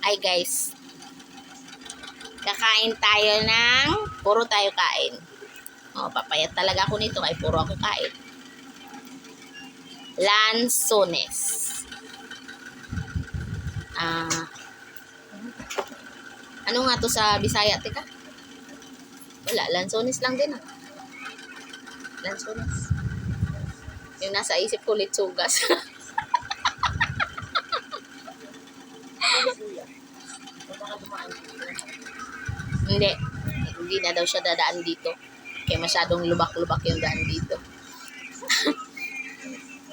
Ay guys, kakain tayo ng, puro tayo kain. Papayat talaga ako nito, ay puro ako kain. Lansones. Ano nga to sa Bisaya, teka? Wala, lansones lang din Lansones. Yung nasa isip ko, litsugas. Hindi na daw siya dadaan dito. Kaya masyadong lubak-lubak yung daan dito.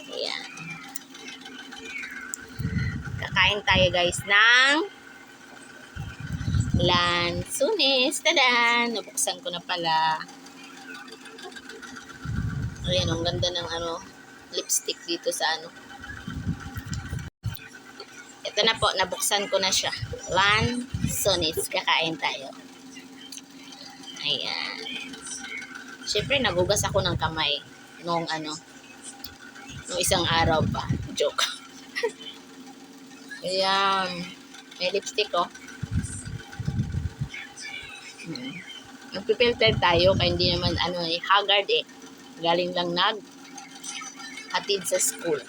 Ayan. Kakain tayo guys ng lansones. Tadan! Nabuksan ko na pala. Ayan, ang ganda ng lipstick dito sa Ito na po, nabuksan ko na siya. Lansones. Kakain tayo. Ayan. Siyempre, nagugas ako ng kamay nung isang araw pa. Joke. Ayan. May lipstick, Nagpipilter tayo, kaya hindi naman, haggard Galing lang hatid sa school.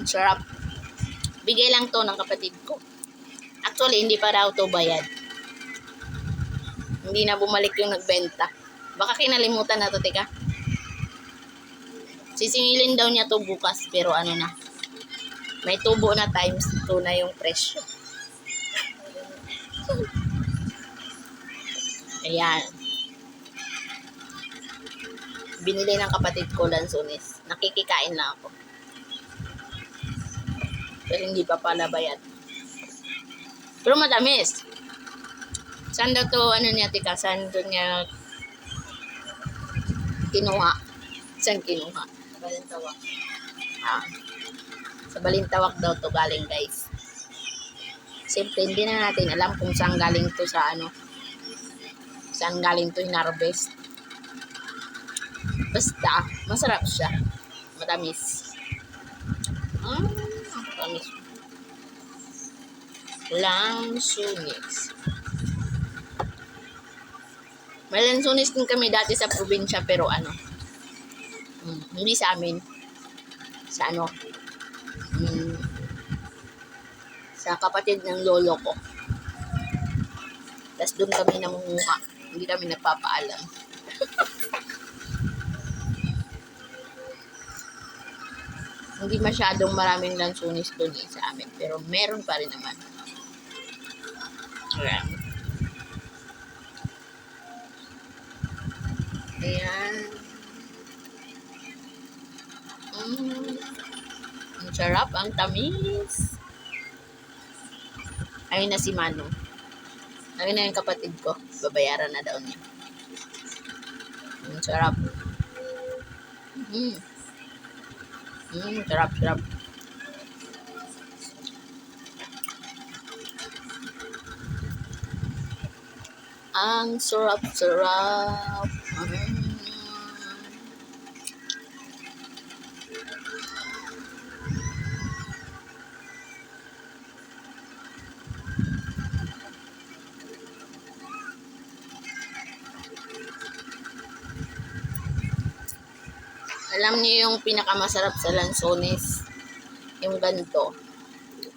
Sarap. Bigay lang to ng kapatid ko. Actually, hindi pa raw to bayad. Hindi na bumalik yung nagbenta. Baka kinalimutan na to, teka. Sisingilin daw niya to bukas, pero may tubo na times 2 na yung presyo. Ayan. Binili ng kapatid ko lansones. Nakikikain lang ako. Pero hindi pa pala bayad. Pero matamis. Saan daw to, tika? Saan doon niya kinuha? Saan kinuha? Sa Balintawak. Sa Balintawak daw to galing, guys. Siyempre, hindi na natin alam kung saan galing to saan galing to hinarvest. Basta, masarap siya. Matamis. Matamis. Lansones. May lansones din kami dati sa probinsya, pero hindi sa amin. Sa sa kapatid ng lolo ko. Tapos doon kami namunguha. Hindi kami nagpapaalam. Hindi masyadong maraming lansones doon sa amin. Pero meron pa rin naman. Ayan. Ayan. Ang sarap, ang tamis. Ayun na si Manong. Ayun na yung kapatid ko. Babayaran na daw niya. Ang sarap. Sarap, sarap. Ang sarap, sarap. Alam niyo yung pinakamasarap sa lansones? Yung ganito.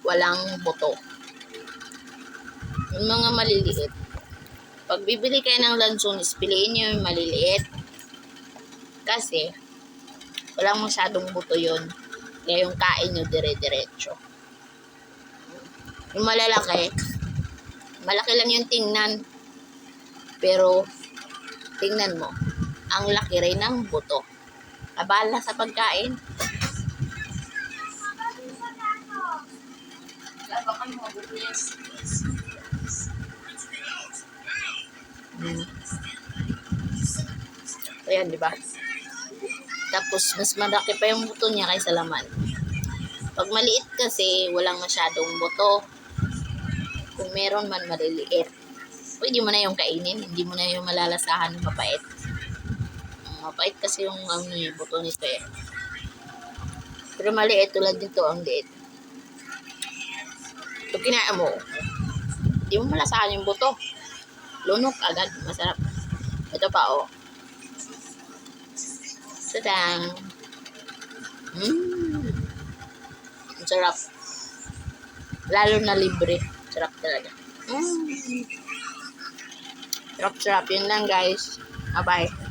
Walang buto. Yung mga maliliit. Pag bibili kayo ng lansones, piliin niyo yung maliliit. Kasi, walang masyadong buto yun. Kaya yung kain nyo dire-diretso. Yung malalaki, malaki lang yung tingnan. Pero, tingnan mo, ang laki rin ng buto. Abala sa pagkain. Ayan, di ba? Tapos, mas malaki pa yung buto niya kaysa laman. Pag maliit kasi, walang masyadong buto. Kung meron man, maliliit. pwede mo na yung kainin. Hindi mo na yung malalasahan ng mapait. Mapait kasi yung yung buto nito eh. Pero maliit tulad dito ang liit. Pag kinain mo, hindi mo malasahan yung buto. Lunok agad. Masarap. Ito pa oh. Sadang. Ang sarap. Lalo na libre. Sarap talaga. Sarap-sarap. Yun lang guys. Bye-bye.